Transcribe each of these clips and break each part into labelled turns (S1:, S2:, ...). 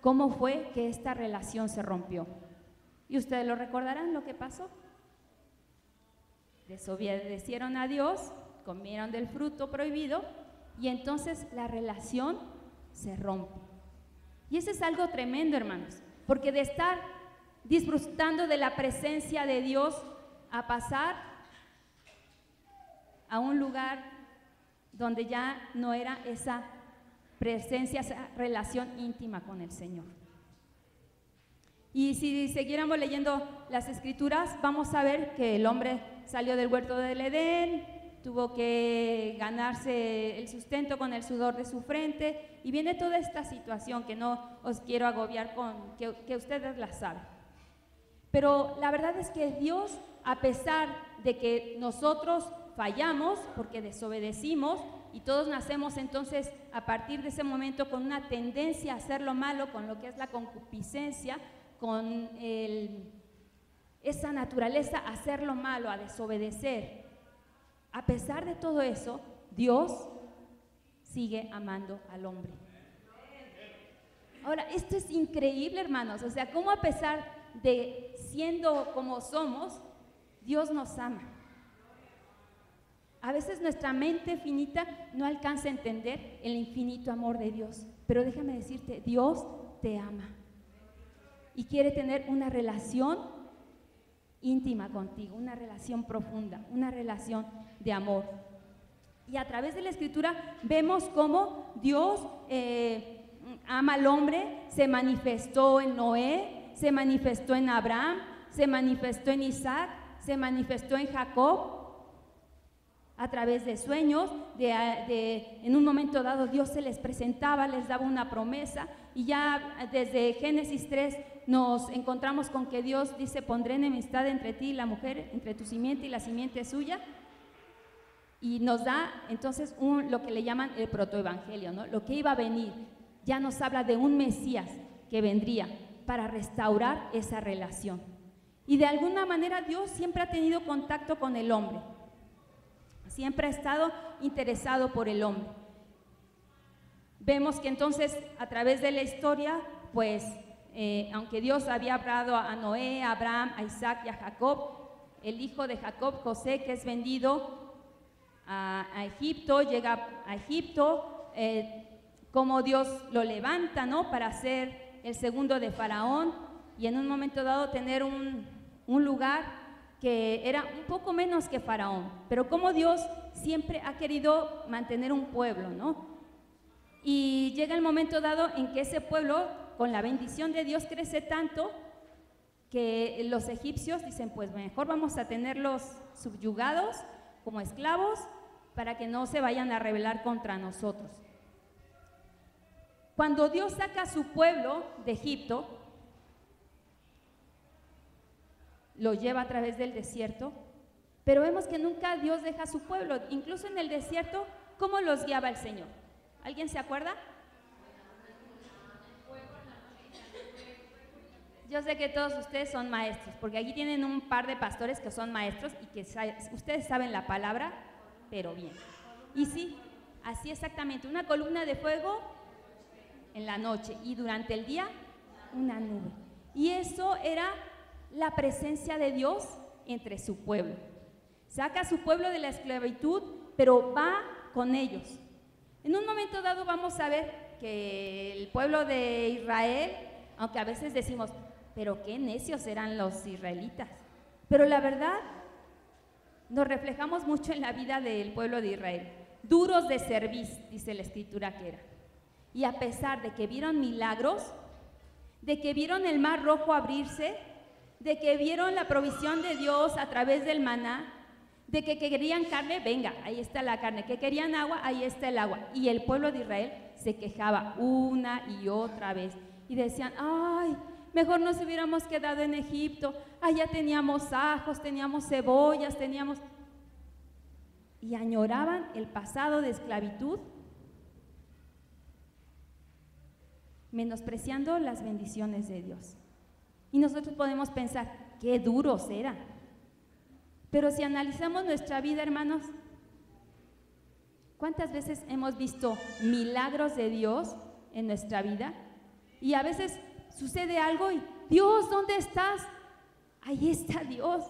S1: cómo fue que esta relación se rompió. Y ustedes lo recordarán lo que pasó. Desobedecieron a Dios, comieron del fruto prohibido y entonces la relación se rompe. Y eso es algo tremendo, hermanos, porque de estar disfrutando de la presencia de Dios a pasar a un lugar donde ya no era esa presencia, esa relación íntima con el Señor. Y si siguiéramos leyendo las Escrituras, vamos a ver que el hombre salió del huerto del Edén, tuvo que ganarse el sustento con el sudor de su frente, y viene toda esta situación que no os quiero agobiar con, que ustedes la saben. Pero la verdad es que Dios, a pesar de que nosotros fallamos porque desobedecimos, y todos nacemos entonces a partir de ese momento con una tendencia a hacer lo malo, con lo que es la concupiscencia, con esa naturaleza a hacer lo malo, a desobedecer. A pesar de todo eso, Dios sigue amando al hombre. Ahora, esto es increíble, hermanos, o sea, cómo a pesar de siendo como somos, Dios nos ama. A veces nuestra mente finita no alcanza a entender el infinito amor de Dios, pero déjame decirte, Dios te ama y quiere tener una relación íntima contigo, una relación profunda, una relación de amor. Y a través de la Escritura vemos cómo Dios ama al hombre, se manifestó en Noé, se manifestó en Abraham, se manifestó en Isaac, se manifestó en Jacob, a través de sueños, en un momento dado Dios se les presentaba, les daba una promesa, y ya desde Génesis 3 nos encontramos con que Dios dice: pondré enemistad entre ti y la mujer, entre tu simiente y la simiente suya, y nos da entonces lo que le llaman el protoevangelio, ¿no? Lo que iba a venir. Ya nos habla de un Mesías que vendría para restaurar esa relación. Y de alguna manera Dios siempre ha tenido contacto con el hombre. Siempre ha estado interesado por el hombre. Vemos que entonces a través de la historia, pues, aunque Dios había hablado a Noé, a Abraham, a Isaac y a Jacob, el hijo de Jacob, José, que es vendido a Egipto, llega a Egipto, como Dios lo levanta, ¿no?, para ser el segundo de Faraón, y en un momento dado tener un lugar que era un poco menos que Faraón, pero como Dios siempre ha querido mantener un pueblo, ¿no? Y llega el momento dado en que ese pueblo, con la bendición de Dios, crece tanto que los egipcios dicen: pues mejor vamos a tenerlos subyugados como esclavos para que no se vayan a rebelar contra nosotros. Cuando Dios saca a su pueblo de Egipto, lo lleva a través del desierto, pero vemos que nunca Dios deja a su pueblo. Incluso en el desierto, ¿cómo los guiaba el Señor? ¿Alguien se acuerda? Yo sé que todos ustedes son maestros, porque aquí tienen un par de pastores que son maestros y que ustedes saben la palabra, pero bien. Y sí, así exactamente, una columna de fuego en la noche y durante el día una nube. Y eso era la presencia de Dios entre su pueblo. Saca a su pueblo de la esclavitud, pero va con ellos. En un momento dado vamos a ver que el pueblo de Israel, aunque a veces decimos: pero qué necios eran los israelitas, pero la verdad nos reflejamos mucho en la vida del pueblo de Israel. Duros de cerviz, dice la Escritura que era. Y a pesar de que vieron milagros, de que vieron el mar rojo abrirse, de que vieron la provisión de Dios a través del maná, de que querían carne, venga, ahí está la carne, que querían agua, ahí está el agua. Y el pueblo de Israel se quejaba una y otra vez y decían: ay, mejor nos hubiéramos quedado en Egipto, allá teníamos ajos, teníamos cebollas, teníamos... Y añoraban el pasado de esclavitud, menospreciando las bendiciones de Dios. Y nosotros podemos pensar: qué duros eran. Pero si analizamos nuestra vida, hermanos, ¿cuántas veces hemos visto milagros de Dios en nuestra vida? Y a veces sucede algo y, Dios, ¿dónde estás? Ahí está Dios.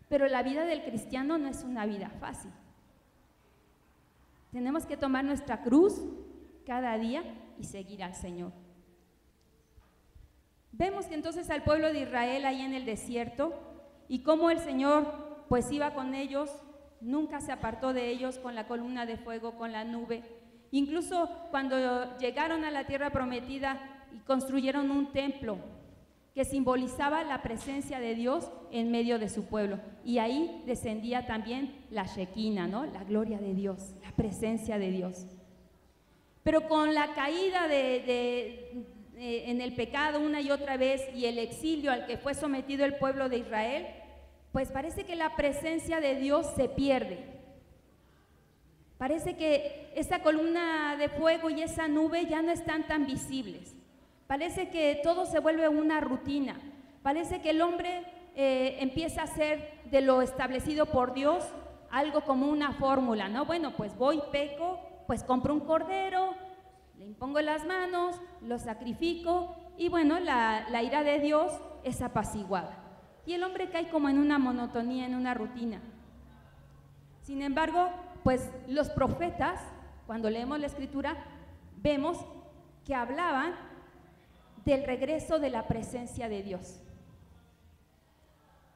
S1: Pero la vida del cristiano no es una vida fácil. Tenemos que tomar nuestra cruz cada día y seguir al Señor. Vemos que entonces al pueblo de Israel ahí en el desierto y cómo el Señor pues iba con ellos, nunca se apartó de ellos con la columna de fuego, con la nube. Incluso cuando llegaron a la tierra prometida y construyeron un templo que simbolizaba la presencia de Dios en medio de su pueblo. Y ahí descendía también la Shekinah, ¿no? La gloria de Dios, la presencia de Dios. Pero con la caída en el pecado una y otra vez y el exilio al que fue sometido el pueblo de Israel, pues parece que la presencia de Dios se pierde. Parece que esa columna de fuego y esa nube ya no están tan visibles. Parece que todo se vuelve una rutina. Parece que el hombre empieza a hacer de lo establecido por Dios algo como una fórmula, ¿no? Bueno, pues voy, peco, pues compro un cordero, le impongo las manos, lo sacrifico y bueno, la ira de Dios es apaciguada. Y el hombre cae como en una monotonía, en una rutina. Sin embargo, pues los profetas, cuando leemos la Escritura, vemos que hablaban del regreso de la presencia de Dios.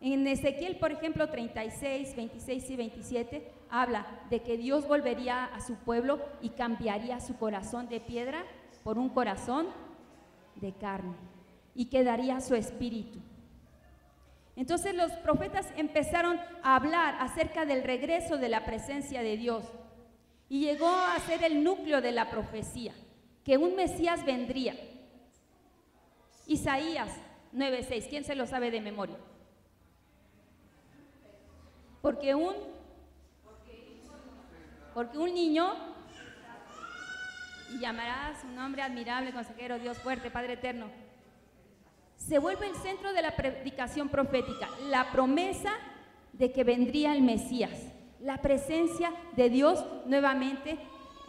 S1: En Ezequiel, por ejemplo, 36, 26 y 27, habla de que Dios volvería a su pueblo y cambiaría su corazón de piedra por un corazón de carne y quedaría su espíritu. Entonces los profetas empezaron a hablar acerca del regreso de la presencia de Dios y llegó a ser el núcleo de la profecía, que un Mesías vendría. Isaías 9:6, ¿quién se lo sabe de memoria? Porque un niño, y llamará su nombre admirable, consejero, Dios fuerte, Padre eterno, se vuelve el centro de la predicación profética, la promesa de que vendría el Mesías, la presencia de Dios nuevamente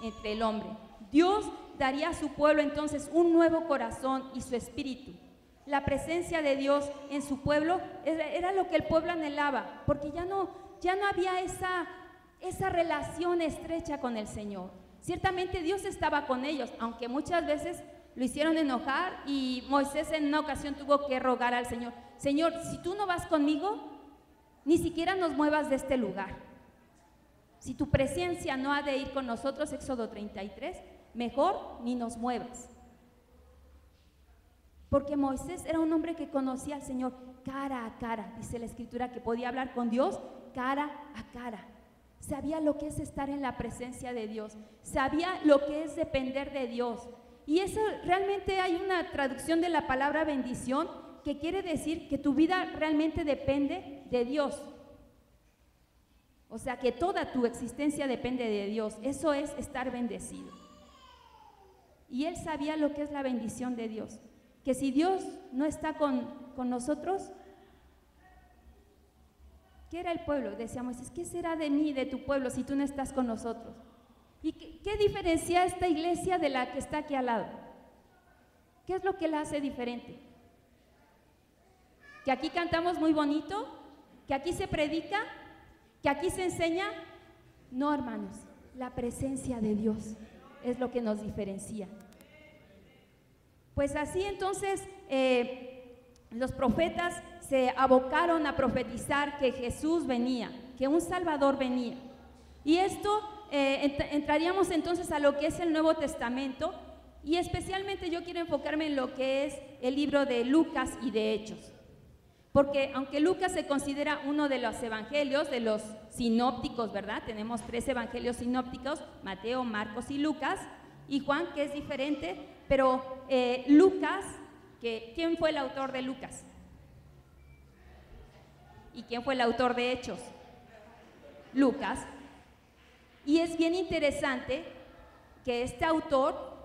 S1: entre el hombre. Dios daría a su pueblo entonces un nuevo corazón y su espíritu. La presencia de Dios en su pueblo era lo que el pueblo anhelaba, porque ya no había esa relación estrecha con el Señor. Ciertamente Dios estaba con ellos, aunque muchas veces lo hicieron enojar y Moisés en una ocasión tuvo que rogar al Señor: Señor, si tú no vas conmigo, ni siquiera nos muevas de este lugar. Si tu presencia no ha de ir con nosotros, Éxodo 33, mejor ni nos muevas. Porque Moisés era un hombre que conocía al Señor cara a cara, dice la Escritura, que podía hablar con Dios cara a cara. Sabía lo que es estar en la presencia de Dios, sabía lo que es depender de Dios. Y eso realmente hay una traducción de la palabra bendición que quiere decir que tu vida realmente depende de Dios. O sea, que toda tu existencia depende de Dios. Eso es estar bendecido. Y él sabía lo que es la bendición de Dios. Que si Dios no está con nosotros, ¿qué era el pueblo? Decía Moisés, ¿qué será de mí, de tu pueblo, si tú no estás con nosotros? ¿Y qué diferencia esta iglesia de la que está aquí al lado? ¿Qué es lo que la hace diferente? ¿Que aquí cantamos muy bonito? ¿Que aquí se predica? ¿Que aquí se enseña? No, hermanos, la presencia de Dios es lo que nos diferencia. Pues así entonces los profetas se abocaron a profetizar que Jesús venía, que un Salvador venía. Y esto entraríamos entonces a lo que es el Nuevo Testamento, y especialmente yo quiero enfocarme en lo que es el libro de Lucas y de Hechos. Porque aunque Lucas se considera uno de los evangelios, de los sinópticos, ¿verdad? Tenemos 3 evangelios sinópticos, Mateo, Marcos y Lucas, y Juan, que es diferente, pero Lucas, ¿quién fue el autor de Lucas? ¿Y quién fue el autor de Hechos? Lucas. Y es bien interesante que este autor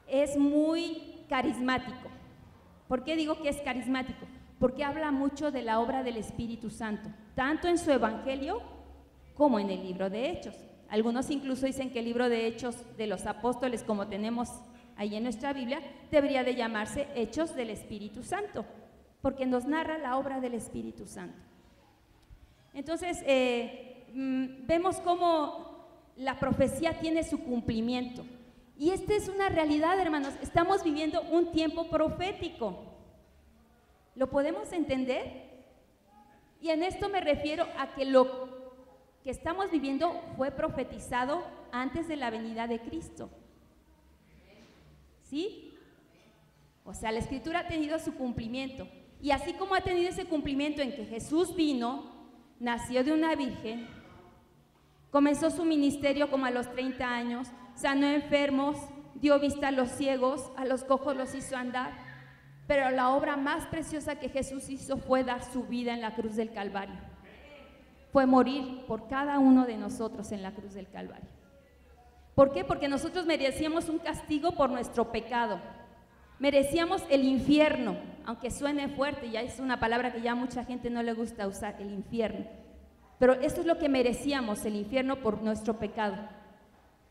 S1: es muy carismático. ¿Por qué digo que es carismático? Porque habla mucho de la obra del Espíritu Santo, tanto en su evangelio como en el libro de Hechos. Algunos incluso dicen que el libro de Hechos de los apóstoles, como tenemos ahí en nuestra Biblia, debería de llamarse Hechos del Espíritu Santo, porque nos narra la obra del Espíritu Santo. Entonces, vemos cómo la profecía tiene su cumplimiento. Y esta es una realidad, hermanos. Estamos viviendo un tiempo profético. ¿Lo podemos entender? Y en esto me refiero a que lo que estamos viviendo fue profetizado antes de la venida de Cristo. ¿Sí? O sea, la Escritura ha tenido su cumplimiento. Y así como ha tenido ese cumplimiento en que Jesús vino, nació de una virgen, comenzó su ministerio como a los 30 años, sanó enfermos, dio vista a los ciegos, a los cojos los hizo andar, pero la obra más preciosa que Jesús hizo fue dar su vida en la cruz del Calvario. Fue morir por cada uno de nosotros en la cruz del Calvario. ¿Por qué? Porque nosotros merecíamos un castigo por nuestro pecado. Merecíamos el infierno, aunque suene fuerte, ya es una palabra que ya a mucha gente no le gusta usar, el infierno. Pero eso es lo que merecíamos, el infierno por nuestro pecado.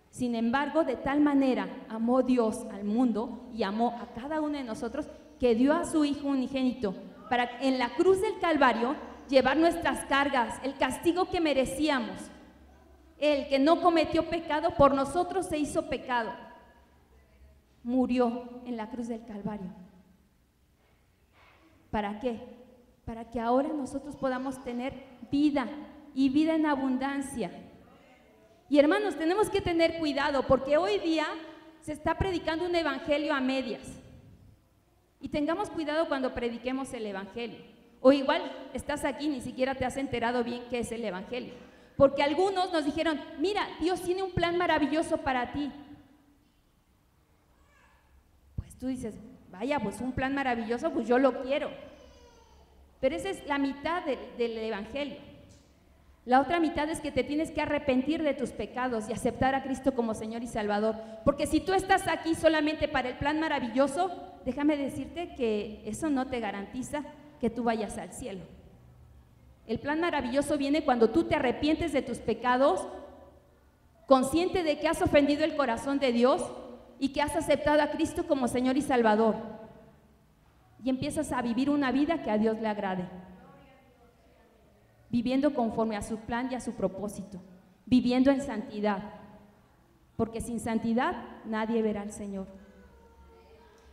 S1: Sin embargo, de tal manera amó Dios al mundo y amó a cada uno de nosotros que dio a su Hijo unigénito para en la cruz del Calvario llevar nuestras cargas, el castigo que merecíamos. El que no cometió pecado por nosotros se hizo pecado. Murió en la cruz del Calvario. ¿Para qué? Para que ahora nosotros podamos tener vida y vida en abundancia. Y hermanos, tenemos que tener cuidado porque hoy día se está predicando un evangelio a medias. Y tengamos cuidado cuando prediquemos el evangelio. O igual estás aquí y ni siquiera te has enterado bien qué es el evangelio. Porque algunos nos dijeron, mira, Dios tiene un plan maravilloso para ti. Pues tú dices, vaya, pues un plan maravilloso, pues yo lo quiero. Pero esa es la mitad del evangelio. La otra mitad es que te tienes que arrepentir de tus pecados y aceptar a Cristo como Señor y Salvador. Porque si tú estás aquí solamente para el plan maravilloso, déjame decirte que eso no te garantiza que tú vayas al cielo. El plan maravilloso viene cuando tú te arrepientes de tus pecados, consciente de que has ofendido el corazón de Dios y que has aceptado a Cristo como Señor y Salvador. Y empiezas a vivir una vida que a Dios le agrade. Viviendo conforme a su plan y a su propósito, viviendo en santidad, porque sin santidad nadie verá al Señor.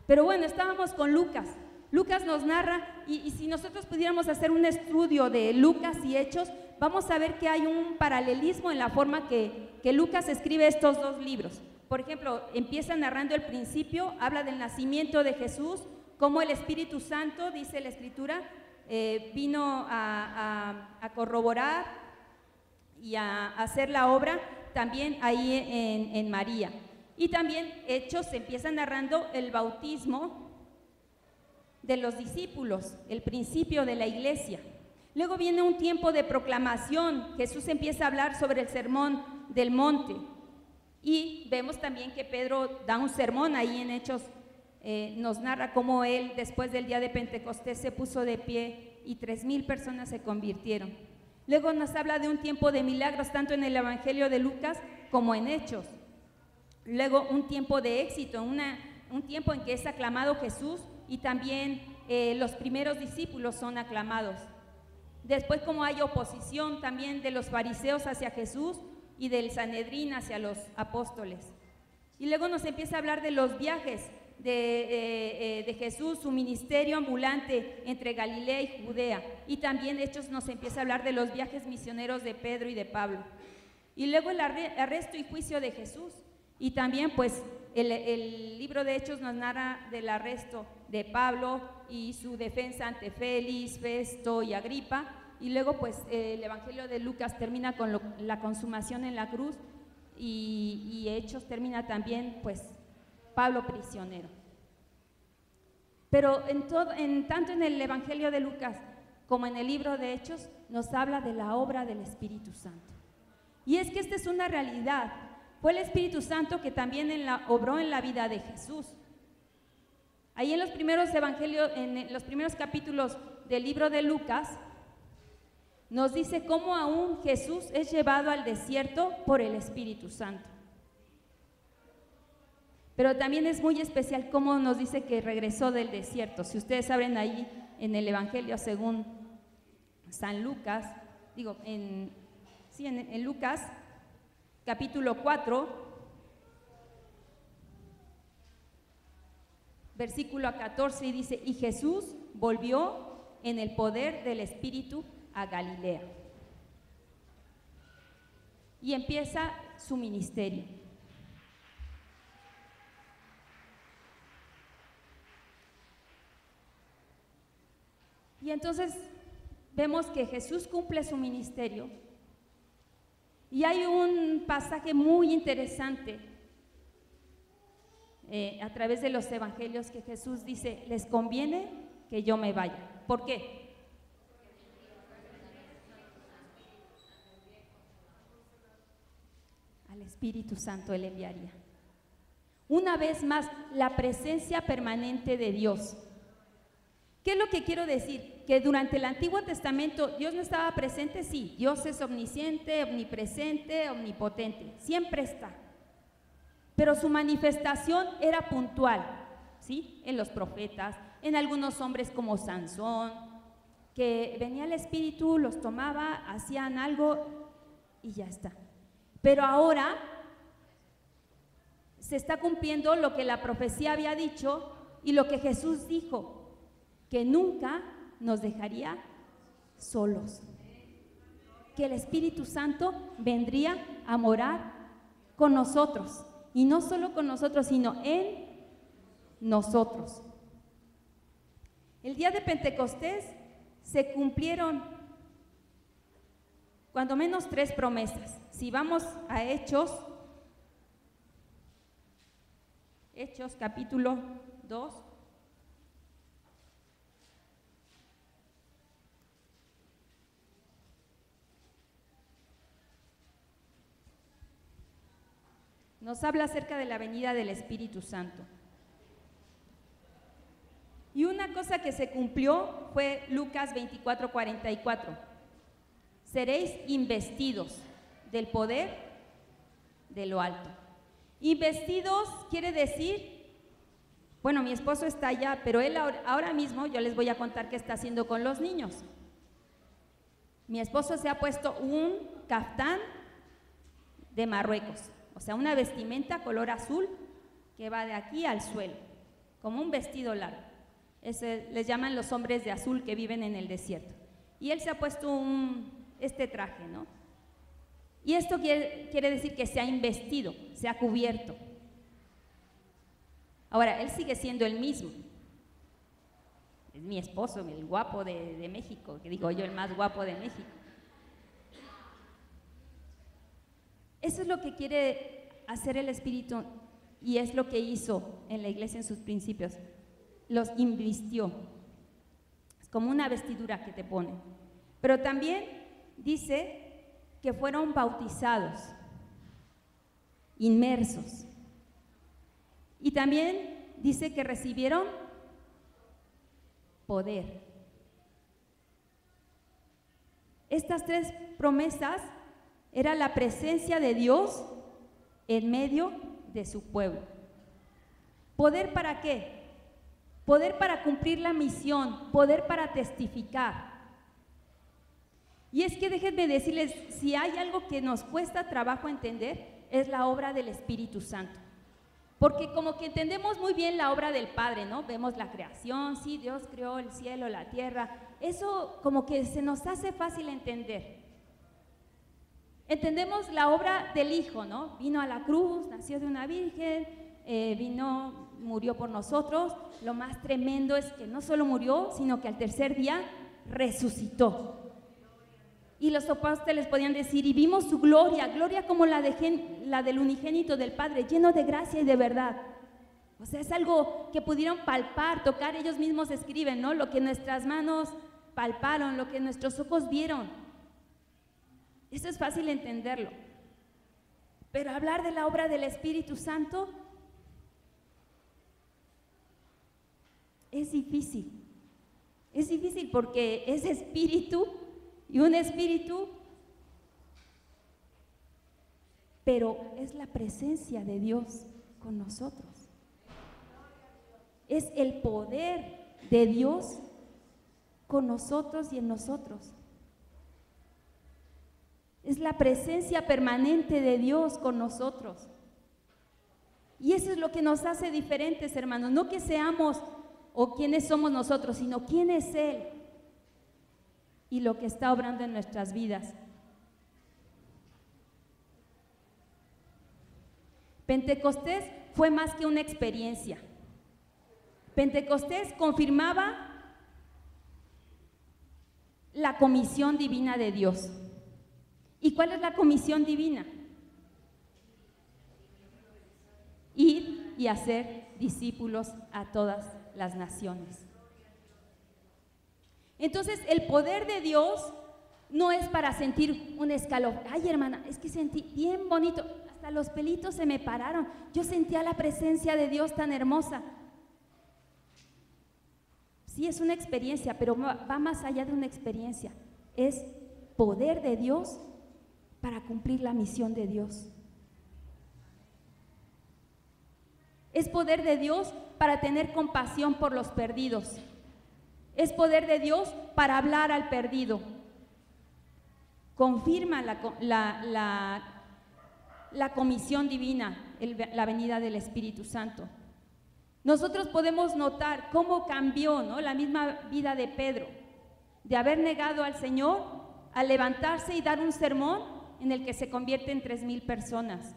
S1: Pero bueno, estábamos con Lucas. Lucas nos narra, y si nosotros pudiéramos hacer un estudio de Lucas y Hechos, vamos a ver que hay un paralelismo en la forma que Lucas escribe estos dos libros. Por ejemplo, empieza narrando el principio, habla del nacimiento de Jesús, cómo el Espíritu Santo, dice la Escritura, vino a corroborar y a hacer la obra también ahí en María. Y también Hechos empieza narrando el bautismo de los discípulos, el principio de la iglesia. Luego viene un tiempo de proclamación. Jesús empieza a hablar sobre el sermón del monte. Y vemos también que Pedro da un sermón ahí en Hechos. Nos narra cómo él, después del día de Pentecostés, se puso de pie y 3,000 personas se convirtieron. Luego nos habla de un tiempo de milagros, tanto en el Evangelio de Lucas como en Hechos. Luego un tiempo de éxito, un tiempo en que es aclamado Jesús y también los primeros discípulos son aclamados. Después, como hay oposición también de los fariseos hacia Jesús y del Sanedrín hacia los apóstoles. Y luego nos empieza a hablar de los viajes de Jesús, su ministerio ambulante entre Galilea y Judea. Y también Hechos nos empieza a hablar de los viajes misioneros de Pedro y de Pablo. Y luego el arresto y juicio de Jesús. Y también pues el libro de Hechos nos narra del arresto de Pablo y su defensa ante Félix, Festo y Agripa. Y luego pues el Evangelio de Lucas termina con la consumación en la cruz y Hechos termina también pues Pablo prisionero. Pero tanto en el Evangelio de Lucas como en el libro de Hechos nos habla de la obra del Espíritu Santo. Y es que esta es una realidad. Fue el Espíritu Santo que también obró en la vida de Jesús. Ahí en los primeros evangelios, en los primeros capítulos del libro de Lucas, nos dice cómo aún Jesús es llevado al desierto por el Espíritu Santo. Pero también es muy especial cómo nos dice que regresó del desierto. Si ustedes abren ahí en el Evangelio según San Lucas, en Lucas, capítulo 4, versículo 14, y dice, y Jesús volvió en el poder del Espíritu a Galilea. Y empieza su ministerio. Y entonces vemos que Jesús cumple su ministerio. Y hay un pasaje muy interesante a través de los evangelios que Jesús dice, les conviene que yo me vaya. ¿Por qué? Al Espíritu Santo Él enviaría. Una vez más, la presencia permanente de Dios. ¿Qué es lo que quiero decir? Que durante el Antiguo Testamento Dios no estaba presente, sí, Dios es omnisciente, omnipresente, omnipotente, siempre está. Pero su manifestación era puntual, ¿sí? En los profetas, en algunos hombres como Sansón, que venía el Espíritu, los tomaba, hacían algo y ya está. Pero ahora se está cumpliendo lo que la profecía había dicho y lo que Jesús dijo, que nunca nos dejaría solos, que el Espíritu Santo vendría a morar con nosotros, y no solo con nosotros, sino en nosotros. El día de Pentecostés se cumplieron cuando menos 3 promesas. Si vamos a Hechos capítulo 2, nos habla acerca de la venida del Espíritu Santo. Y una cosa que se cumplió fue Lucas 24:44. Seréis investidos del poder de lo alto. Investidos quiere decir, bueno, mi esposo está allá, pero él ahora mismo, yo les voy a contar qué está haciendo con los niños. Mi esposo se ha puesto un caftán de Marruecos. O sea, una vestimenta color azul que va de aquí al suelo, como un vestido largo. Les llaman los hombres de azul que viven en el desierto. Y él se ha puesto este traje, ¿no? Y esto quiere decir que se ha investido, se ha cubierto. Ahora, él sigue siendo el mismo. Es mi esposo, el guapo de México, que digo yo, el más guapo de México. Eso es lo que quiere hacer el Espíritu y es lo que hizo en la iglesia en sus principios. Los invistió. Es como una vestidura que te pone. Pero también dice que fueron bautizados, inmersos. Y también dice que recibieron poder. Estas 3 promesas era la presencia de Dios en medio de su pueblo. ¿Poder para qué? Poder para cumplir la misión, poder para testificar. Y es que déjenme decirles, si hay algo que nos cuesta trabajo entender, es la obra del Espíritu Santo. Porque como que entendemos muy bien la obra del Padre, ¿no? Vemos la creación, sí, Dios creó el cielo, la tierra. Eso como que se nos hace fácil entender. Entendemos la obra del Hijo, ¿no? Vino a la cruz, nació de una virgen, murió por nosotros. Lo más tremendo es que no solo murió, sino que al tercer día resucitó. Y los apóstoles podían decir, y vimos su gloria, gloria como la del unigénito del Padre, lleno de gracia y de verdad. O sea, es algo que pudieron palpar, tocar, ellos mismos escriben, ¿no? Lo que nuestras manos palparon, lo que nuestros ojos vieron. Eso es fácil entenderlo. Pero hablar de la obra del Espíritu Santo es difícil. Es difícil porque es espíritu y un espíritu, pero es la presencia de Dios con nosotros. es el poder de Dios con nosotros y en nosotros. Es la presencia permanente de Dios con nosotros. Y eso es lo que nos hace diferentes, hermanos. No que seamos o quiénes somos nosotros, sino quién es Él y lo que está obrando en nuestras vidas. Pentecostés fue más que una experiencia. Pentecostés confirmaba la comisión divina de Dios. ¿Y cuál es la comisión divina? Ir y hacer discípulos a todas las naciones. Entonces, el poder de Dios no es para sentir un escalofrío. Ay, hermana, es que sentí bien bonito, hasta los pelitos se me pararon. Yo sentía la presencia de Dios tan hermosa. Sí, es una experiencia, pero va más allá de una experiencia. Es poder de Dios para cumplir la misión de Dios. Es poder de Dios para tener compasión por los perdidos. Es poder de Dios para hablar al perdido. Confirma la comisión divina, la venida del Espíritu Santo. Nosotros podemos notar cómo cambió, ¿no?, la misma vida de Pedro, de haber negado al Señor, a levantarse y dar un sermón en el que se convierte en 3,000 personas.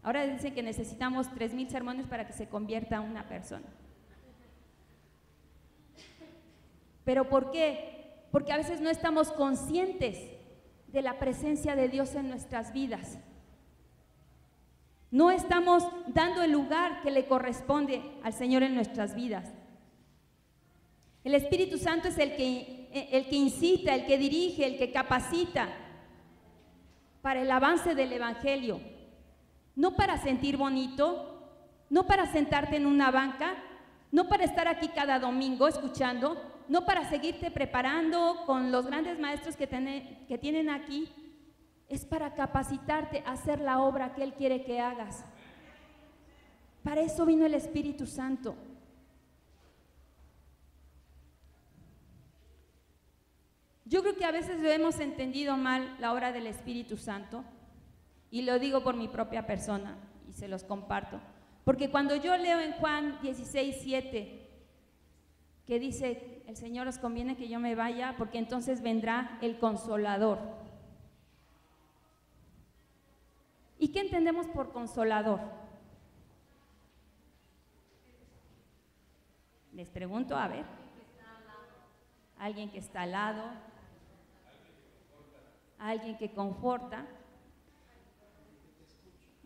S1: Ahora dicen que necesitamos 3,000 sermones para que se convierta una persona. ¿Pero por qué? Porque a veces no estamos conscientes de la presencia de Dios en nuestras vidas. No estamos dando el lugar que le corresponde al Señor en nuestras vidas. El Espíritu Santo es el que incita, el que dirige, el que capacita para el avance del Evangelio. No para sentir bonito, no para sentarte en una banca, no para estar aquí cada domingo escuchando, no para seguirte preparando con los grandes maestros que tienen aquí. Es para capacitarte a hacer la obra que Él quiere que hagas. Para eso vino el Espíritu Santo. Yo creo que a veces lo hemos entendido mal, la obra del Espíritu Santo, y lo digo por mi propia persona y se los comparto. Porque cuando yo leo en Juan 16:7, que dice, el Señor os conviene que yo me vaya, porque entonces vendrá el Consolador. ¿Y qué entendemos por consolador? Les pregunto, a ver. Alguien que está al lado. Alguien que conforta.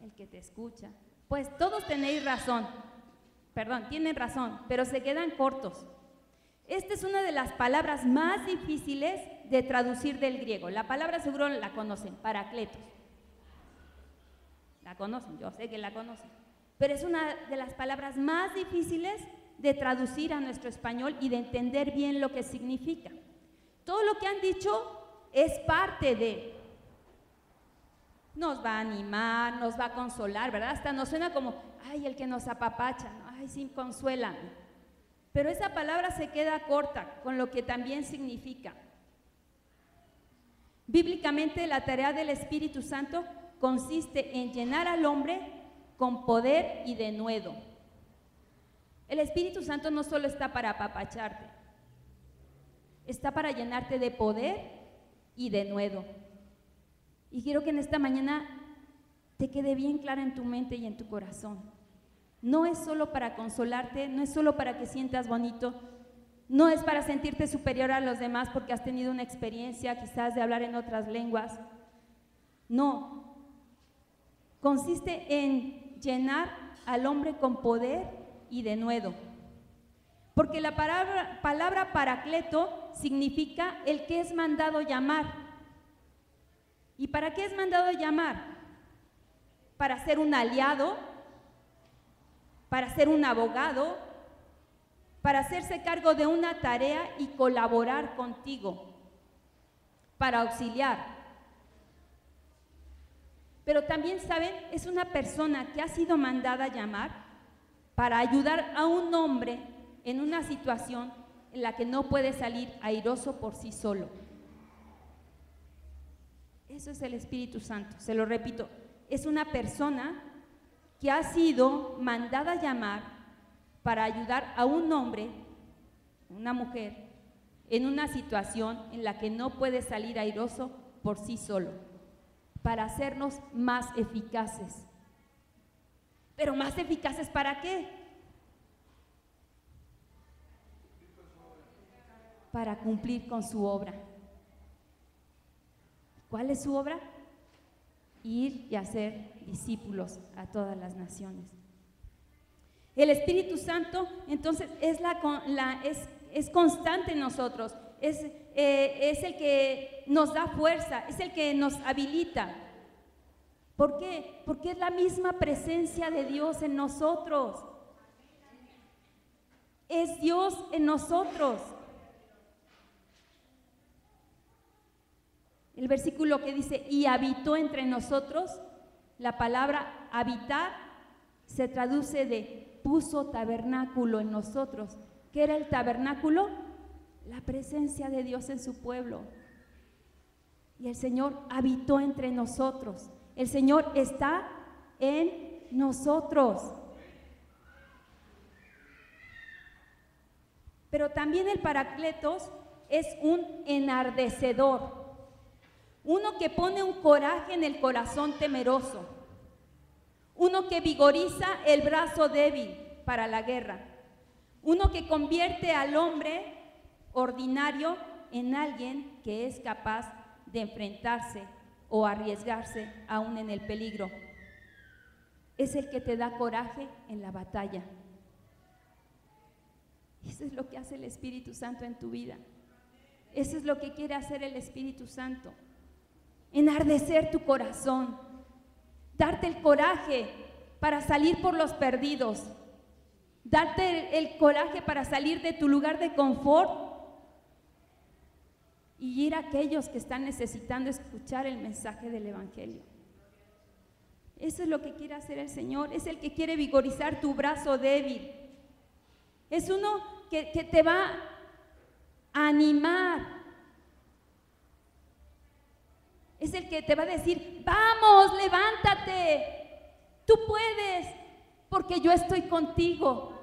S1: El que te escucha. Pues todos tenéis razón. Perdón, tienen razón, pero se quedan cortos. Esta es una de las palabras más difíciles de traducir del griego. La palabra seguro la conocen, paracletos. La conocen, yo sé que la conocen, pero es una de las palabras más difíciles de traducir a nuestro español y de entender bien lo que significa. Todo lo que han dicho es parte de, nos va a animar, nos va a consolar, ¿verdad? Hasta nos suena como, ay, el que nos apapacha, ¿no? Ay, sí, consuela. Pero esa palabra se queda corta con lo que también significa. Bíblicamente, la tarea del Espíritu Santo consiste en llenar al hombre con poder y denuedo. El Espíritu Santo no solo está para apapacharte, está para llenarte de poder y denuedo. Y quiero que en esta mañana te quede bien clara en tu mente y en tu corazón. No es solo para consolarte, no es solo para que sientas bonito, no es para sentirte superior a los demás porque has tenido una experiencia quizás de hablar en otras lenguas. No. Consiste en llenar al hombre con poder y denuedo. Porque la palabra paracleto significa el que es mandado llamar. ¿Y para qué es mandado llamar? Para ser un aliado, para ser un abogado, para hacerse cargo de una tarea y colaborar contigo, para auxiliar. Pero también, ¿saben? Es una persona que ha sido mandada a llamar para ayudar a un hombre en una situación en la que no puede salir airoso por sí solo. Eso es el Espíritu Santo, se lo repito, es una persona que ha sido mandada a llamar para ayudar a un hombre, una mujer, en una situación en la que no puede salir airoso por sí solo, para hacernos más eficaces. ¿Pero más eficaces para qué? Para cumplir con su obra. ¿Cuál es su obra? Ir y hacer discípulos a todas las naciones. El Espíritu Santo, entonces, es constante en nosotros, es el que nos da fuerza, es el que nos habilita. ¿Por qué? Porque es la misma presencia de Dios en nosotros. Es Dios en nosotros. El versículo que dice, y habitó entre nosotros, la palabra habitar se traduce de puso tabernáculo en nosotros. ¿Qué era el tabernáculo? La presencia de Dios en su pueblo. Y el Señor habitó entre nosotros. El Señor está en nosotros. Pero también el Paracletos es un enardecedor. Uno que pone un coraje en el corazón temeroso. Uno que vigoriza el brazo débil para la guerra. Uno que convierte al hombre ordinario en alguien que es capaz de enfrentarse o arriesgarse aún en el peligro. Es el que te da coraje en la batalla. Eso es lo que hace el Espíritu Santo en tu vida. Eso es lo que quiere hacer el Espíritu Santo. Enardecer tu corazón, darte el coraje para salir por los perdidos, darte el coraje para salir de tu lugar de confort y ir a aquellos que están necesitando escuchar el mensaje del Evangelio. Eso es lo que quiere hacer el Señor, es el que quiere vigorizar tu brazo débil. Es uno que te va a animar. Es el que te va a decir, vamos, levántate, tú puedes, porque yo estoy contigo.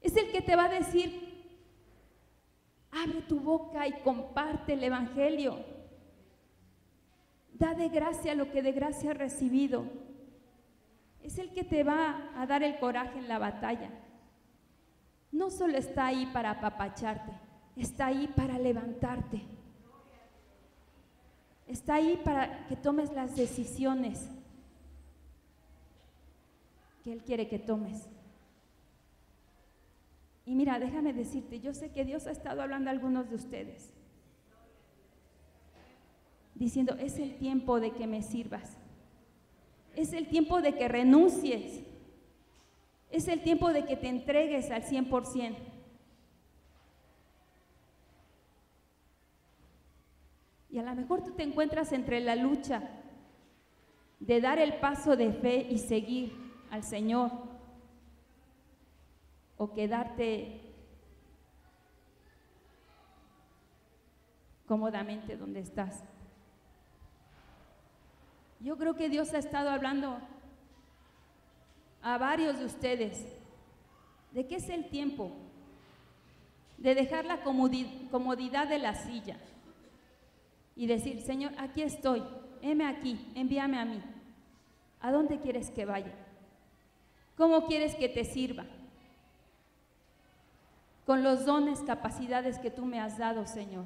S1: Es el que te va a decir, abre tu boca y comparte el Evangelio. Da de gracia lo que de gracia has recibido. Es el que te va a dar el coraje en la batalla. No solo está ahí para apapacharte, está ahí para levantarte. Está ahí para que tomes las decisiones que Él quiere que tomes. Y mira, déjame decirte, yo sé que Dios ha estado hablando a algunos de ustedes, diciendo, es el tiempo de que me sirvas, es el tiempo de que renuncies, es el tiempo de que te entregues al 100%. Y a lo mejor tú te encuentras entre la lucha de dar el paso de fe y seguir al Señor, o quedarte cómodamente donde estás. Yo creo que Dios ha estado hablando a varios de ustedes de que es el tiempo de dejar la comodidad de la silla y decir, Señor, aquí estoy, heme aquí, envíame a mí. ¿A dónde quieres que vaya? ¿Cómo quieres que te sirva? Con los dones, capacidades que tú me has dado, Señor.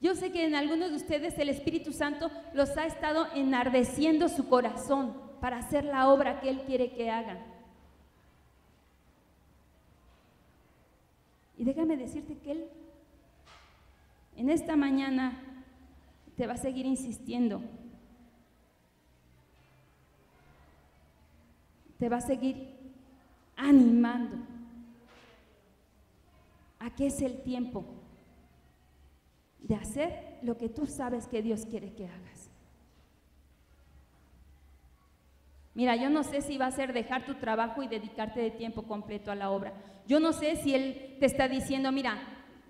S1: Yo sé que en algunos de ustedes el Espíritu Santo los ha estado enardeciendo su corazón para hacer la obra que Él quiere que hagan. Y déjame decirte que Él en esta mañana te va a seguir insistiendo. Te va a seguir animando a que es el tiempo de hacer lo que tú sabes que Dios quiere que hagas. Mira, yo no sé si va a ser dejar tu trabajo y dedicarte de tiempo completo a la obra. Yo no sé si Él te está diciendo, mira,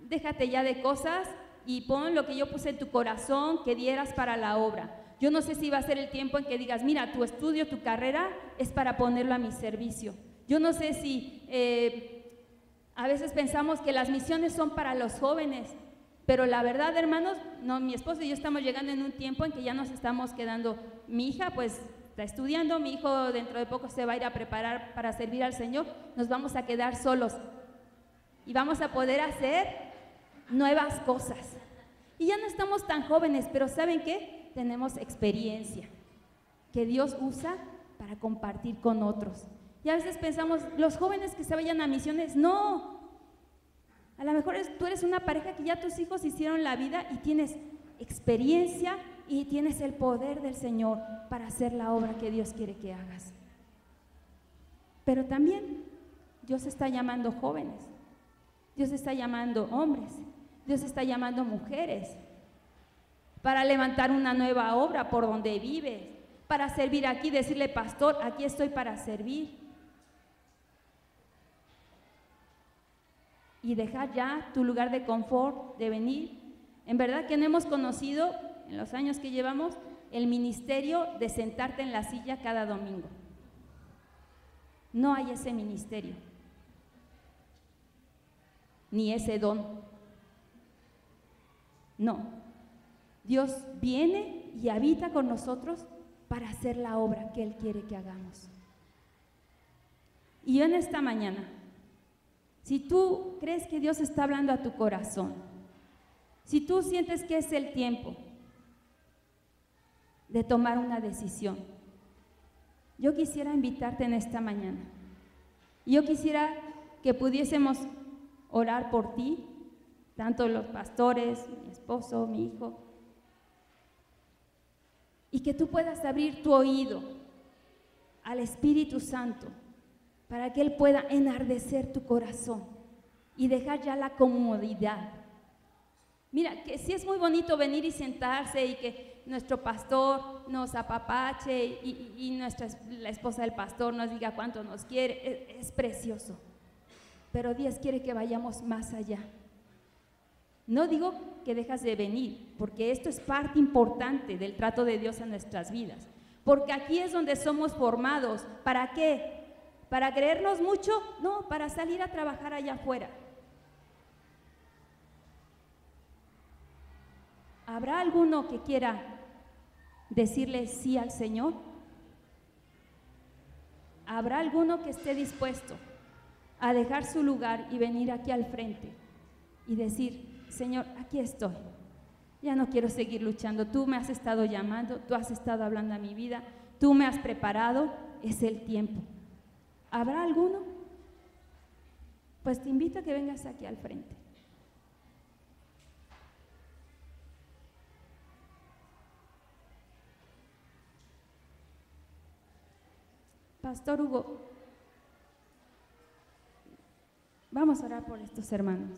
S1: déjate ya de cosas y pon lo que yo puse en tu corazón que dieras para la obra. Yo no sé si va a ser el tiempo en que digas, mira, tu estudio, tu carrera es para ponerlo a mi servicio. Yo no sé si a veces pensamos que las misiones son para los jóvenes, pero la verdad, hermanos, no, mi esposo y yo estamos llegando en un tiempo en que ya nos estamos quedando. Mi hija, pues, está estudiando, mi hijo dentro de poco se va a ir a preparar para servir al Señor, nos vamos a quedar solos y vamos a poder hacer nuevas cosas. Y ya no estamos tan jóvenes, pero ¿saben qué? Tenemos experiencia que Dios usa para compartir con otros. Y a veces pensamos, los jóvenes que se vayan a misiones, no. A lo mejor tú eres una pareja que ya tus hijos hicieron la vida y tienes experiencia y tienes el poder del Señor para hacer la obra que Dios quiere que hagas. Pero también Dios está llamando jóvenes, Dios está llamando hombres, Dios está llamando mujeres para levantar una nueva obra por donde vives, para servir aquí, decirle, pastor, aquí estoy para servir. Y dejar ya tu lugar de confort, de venir. En verdad que no hemos conocido, en los años que llevamos, el ministerio de sentarte en la silla cada domingo. No hay ese ministerio, ni ese don. No. Dios viene y habita con nosotros para hacer la obra que Él quiere que hagamos. Y yo en esta mañana, si tú crees que Dios está hablando a tu corazón, si tú sientes que es el tiempo de tomar una decisión, yo quisiera invitarte en esta mañana. Yo quisiera que pudiésemos orar por ti, tanto los pastores, mi esposo, mi hijo, y que tú puedas abrir tu oído al Espíritu Santo para que Él pueda enardecer tu corazón y dejar ya la comodidad. Mira, que sí es muy bonito venir y sentarse y que nuestro pastor nos apapache y la esposa del pastor nos diga cuánto nos quiere, es precioso. Pero Dios quiere que vayamos más allá. No digo que dejas de venir, porque esto es parte importante del trato de Dios en nuestras vidas. Porque aquí es donde somos formados. ¿Para qué? ¿Para creernos mucho? No, para salir a trabajar allá afuera. ¿Habrá alguno que quiera decirle sí al Señor? ¿Habrá alguno que esté dispuesto a dejar su lugar y venir aquí al frente y decir, Señor, aquí estoy, ya no quiero seguir luchando, tú me has estado llamando, tú has estado hablando a mi vida, tú me has preparado, es el tiempo? ¿Habrá alguno? Pues te invito a que vengas aquí al frente. Pastor Hugo, vamos a orar por estos hermanos.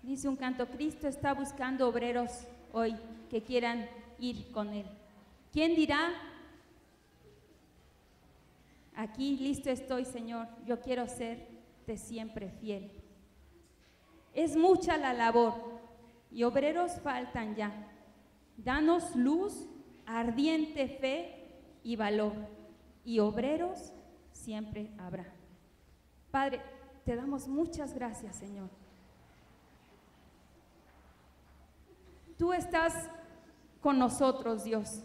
S1: Dice un canto, Cristo está buscando obreros hoy que quieran ir con Él. ¿Quién dirá? Aquí listo estoy, Señor, yo quiero serte siempre fiel. Es mucha la labor y obreros faltan ya. Danos luz, ardiente fe y valor, y obreros siempre habrá. Padre, te damos muchas gracias, Señor. Tú estás con nosotros, Dios,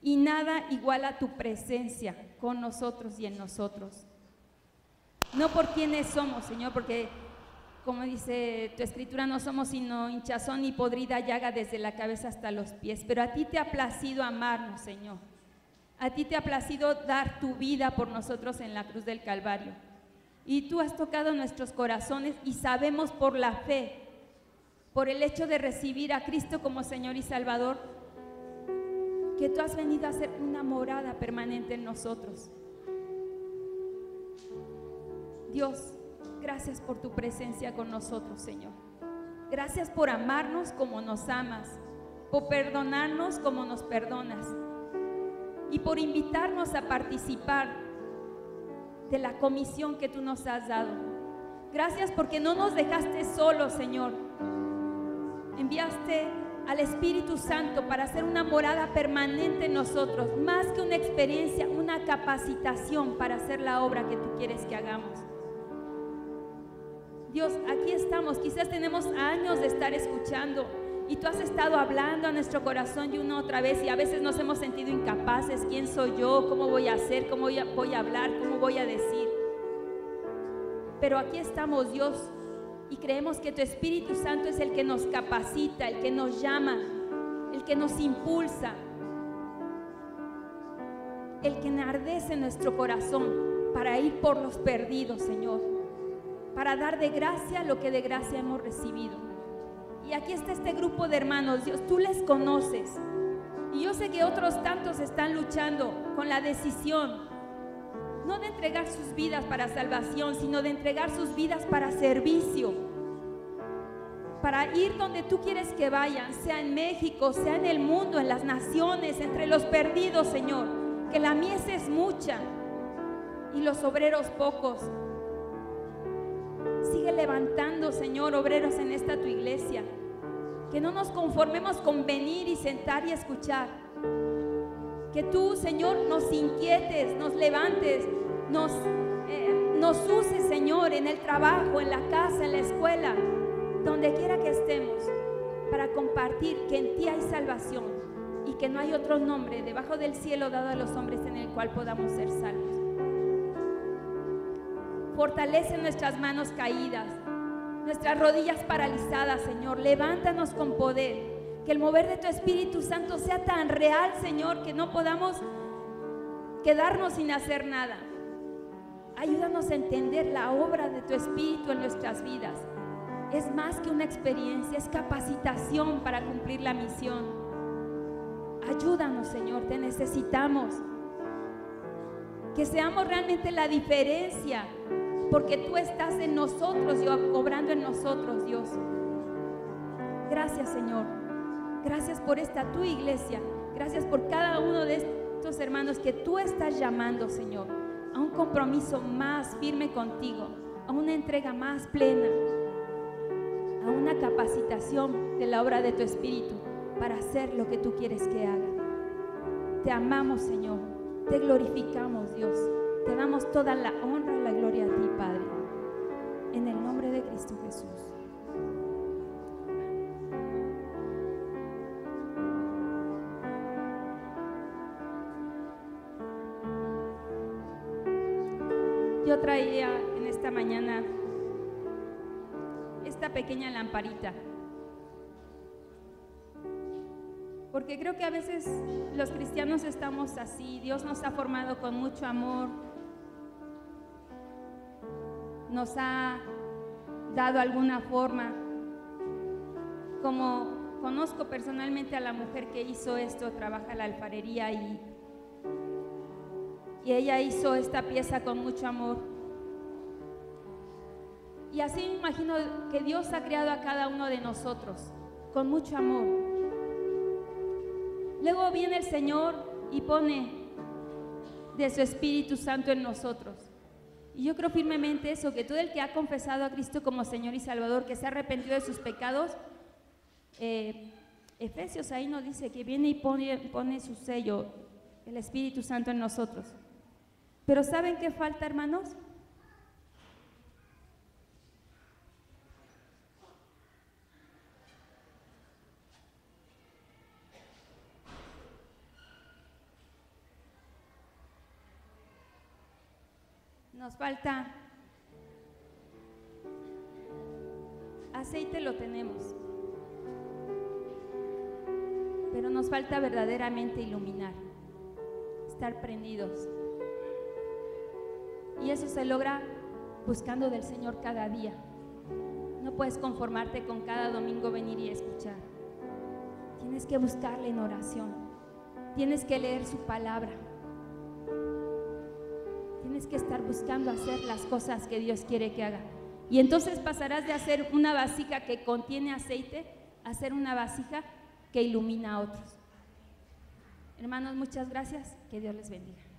S1: y nada iguala tu presencia con nosotros y en nosotros. No por quienes somos, Señor, porque como dice tu escritura, no somos sino hinchazón y podrida llaga desde la cabeza hasta los pies, pero a ti te ha placido amarnos, Señor. A ti te ha placido dar tu vida por nosotros en la cruz del Calvario. Y tú has tocado nuestros corazones y sabemos por la fe, por el hecho de recibir a Cristo como Señor y Salvador, que tú has venido a hacer una morada permanente en nosotros. Dios, gracias por tu presencia con nosotros, Señor. Gracias por amarnos como nos amas, por perdonarnos como nos perdonas y por invitarnos a participar de la comisión que tú nos has dado. Gracias porque no nos dejaste solos, Señor. Enviaste al Espíritu Santo para hacer una morada permanente en nosotros, más que una experiencia, una capacitación para hacer la obra que tú quieres que hagamos. Dios, aquí estamos, quizás tenemos años de estar escuchando y tú has estado hablando a nuestro corazón y una otra vez, y a veces nos hemos sentido incapaces. ¿Quién soy yo? ¿Cómo voy a hacer? ¿Cómo voy a hablar? ¿Cómo voy a decir? Pero aquí estamos, Dios, y creemos que tu Espíritu Santo es el que nos capacita, el que nos llama, el que nos impulsa, el que enardece nuestro corazón para ir por los perdidos, Señor, para dar de gracia lo que de gracia hemos recibido. Y aquí está este grupo de hermanos, Dios, tú les conoces, y yo sé que otros tantos están luchando con la decisión, no de entregar sus vidas para salvación, sino de entregar sus vidas para servicio, para ir donde tú quieres que vayan, sea en México, sea en el mundo, en las naciones, entre los perdidos, Señor, que la mies es mucha y los obreros pocos. Sigue levantando, Señor, obreros en esta tu iglesia, que no nos conformemos con venir y sentar y escuchar, que tú, Señor, nos inquietes, nos levantes, nos uses, Señor, en el trabajo, en la casa, en la escuela, donde quiera que estemos, para compartir que en ti hay salvación y que no hay otro nombre debajo del cielo dado a los hombres en el cual podamos ser salvos. Fortalece nuestras manos caídas, nuestras rodillas paralizadas, Señor. Levántanos con poder. Que el mover de tu Espíritu Santo sea tan real, Señor, que no podamos quedarnos sin hacer nada. Ayúdanos a entender la obra de tu Espíritu en nuestras vidas. Es más que una experiencia, es capacitación para cumplir la misión. Ayúdanos, Señor, te necesitamos. Que seamos realmente la diferencia, porque tú estás en nosotros y obrando en nosotros, Dios. Gracias, Señor. Gracias por esta tu iglesia. Gracias por cada uno de estos hermanos que tú estás llamando, Señor, a un compromiso más firme contigo, a una entrega más plena, a una capacitación de la obra de tu Espíritu para hacer lo que tú quieres que haga. Te amamos, Señor. Te glorificamos, Dios. Te damos toda la honra y la gloria a ti, Padre. En el nombre de Cristo Jesús. Yo traía en esta mañana esta pequeña lamparita, porque creo que a veces los cristianos estamos así. Dios nos ha formado con mucho amor, nos ha dado alguna forma, como conozco personalmente a la mujer que hizo esto, trabaja en la alfarería y ella hizo esta pieza con mucho amor. Y así me imagino que Dios ha creado a cada uno de nosotros con mucho amor. Luego viene el Señor y pone de su Espíritu Santo en nosotros. Y yo creo firmemente eso, que todo el que ha confesado a Cristo como Señor y Salvador, que se ha arrepentido de sus pecados, Efesios ahí nos dice que viene y pone su sello, el Espíritu Santo en nosotros. Pero ¿saben qué falta, hermanos? Nos falta aceite, lo tenemos, pero nos falta verdaderamente iluminar, estar prendidos. Y eso se logra buscando del Señor cada día. No puedes conformarte con cada domingo venir y escuchar. Tienes que buscarle en oración. Tienes que leer su palabra. Tienes que estar buscando hacer las cosas que Dios quiere que haga. Y entonces pasarás de hacer una vasija que contiene aceite a hacer una vasija que ilumina a otros. Hermanos, muchas gracias. Que Dios les bendiga.